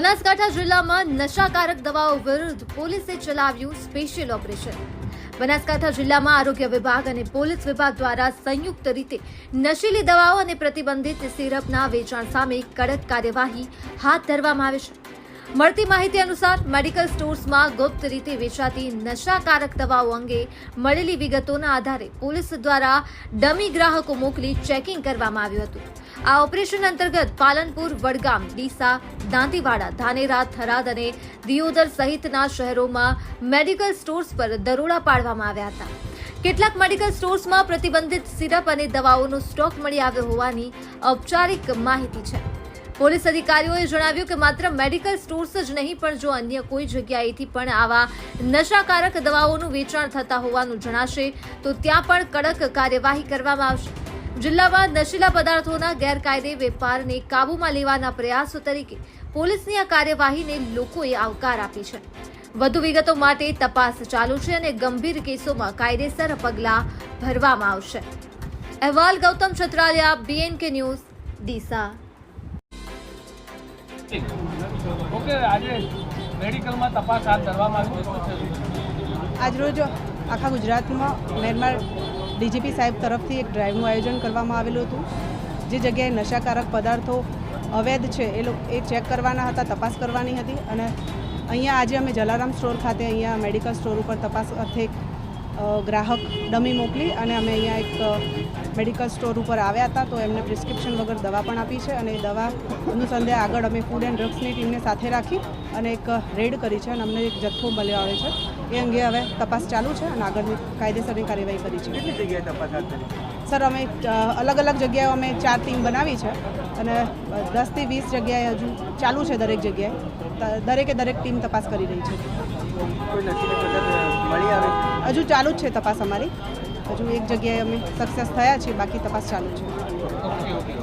બનાસકાંઠા જિલ્લામાં નશાકારક દવાઓ વિરુદ્ધ પોલીસે ચલાવ્યું સ્પેશિયલ ઓપરેશન। બનાસકાંઠા જિલ્લામાં આરોગ્ય વિભાગ અને પોલીસ વિભાગ દ્વારા સંયુક્ત રીતે નશીલી દવાઓ અને પ્રતિબંધિત સિરપના વેચાણ સામે કડક કાર્યવાહી હાથ ધરવામાં આવી છે। મળતી માહિતી અનુસાર મેડિકલ સ્ટોર્સમાં ગુપ્ત રીતે વેચાતી નશાકારક દવાઓ અંગે મળેલી વિગતોના આધારે પોલીસ દ્વારા ડમી ગ્રાહકો મોકલી ચેકિંગ કરવામાં આવ્યું હતું। આ ઓપરેશન અંતર્ગત પાલનપુર, વડગામ, ડીસા, દાંતીવાડા, ધાનેરા, થરાદ અને દિયોદર સહિતના શહેરોમાં મેડિકલ સ્ટોર્સ પર દરોડા પાડવામાં આવ્યા હતા। કેટલાક મેડિકલ સ્ટોર્સમાં પ્રતિબંધિત સિરપ અને દવાઓનો સ્ટોક મળી આવ્યો હોવાની ઔપચારિક માહિતી છે। પોલીસ અધિકારીઓએ જણાવ્યું કે માત્ર મેડિકલ સ્ટોર્સ જ નહીં પણ જો અન્ય કોઈ જગ્યાએથી પણ આવા નશાકારક દવાઓનું વેચાણ થતા હોવાનું જણાશે તો ત્યાં પણ કડક કાર્યવાહી કરવામાં આવશે। જિલ્લામાં નશીલા પદાર્થોના ગેરકાયદે વેપારને કાબૂમાં લેવાના પ્રયાસો તરીકે પોલીસની આ કાર્યવાહીને લોકોએ આવકાર આપી છે। વધુ વિગતો માટે તપાસ ચાલુ છે અને ગંભીર કેસોમાં કાયદેસર પગલાં ભરવામાં આવશે। અહેવાલ Gautam Chhatraliya, BNK news, Deesa. Okay, આજે મેડિકલમાં તપાસ હાથ ધરવામાં આવી। આજરોજ આખા ગુજરાતમાં મેરમાર ડીજીપી સાહેબ તરફથી એક ડ્રાઈવનું આયોજન કરવામાં આવેલું હતું। જે જગ્યાએ નશાકારક પદાર્થો અવૈધ છે એ ચેક કરવાના હતા, તપાસ કરવાની હતી। અને અહીંયા આજે અમે જલારામ સ્ટોર ખાતે અહીંયા મેડિકલ સ્ટોર ઉપર તપાસ અર્થે ગ્રાહક ડમી મોકલી અને અમે અહીંયા એક મેડિકલ સ્ટોર ઉપર આવ્યા હતા તો એમને પ્રિસ્ક્રિપ્શન વગર દવા પણ આપી છે અને એ દવા અનુસંધાને આગળ અમે ફૂડ એન્ડ ડ્રગ્સની ટીમને સાથે રાખી અને એક રેડ કરી છે અને અમને એક જથ્થો મળ્યો આવે છે। એ અંગે હવે તપાસ ચાલુ છે અને આગળની કાયદેસરની કાર્યવાહી કરી છે। કેટલી જગ્યાએ તપાસ હાથ ધરી? સર, અમે અલગ અલગ જગ્યાએ અમે 4 ટીમ બનાવી છે અને 10 થી 20 જગ્યાએ હજુ ચાલુ છે। દરેક જગ્યાએ દરેક ટીમ તપાસ કરી રહી છે। કોઈ નશીલા પદાર્થ મળી આવે? હજુ ચાલુ જ છે તપાસ અમારી। હજુ એક જગ્યાએ અમે સક્સેસ થયા છીએ, બાકી તપાસ ચાલુ છે। Okay okay.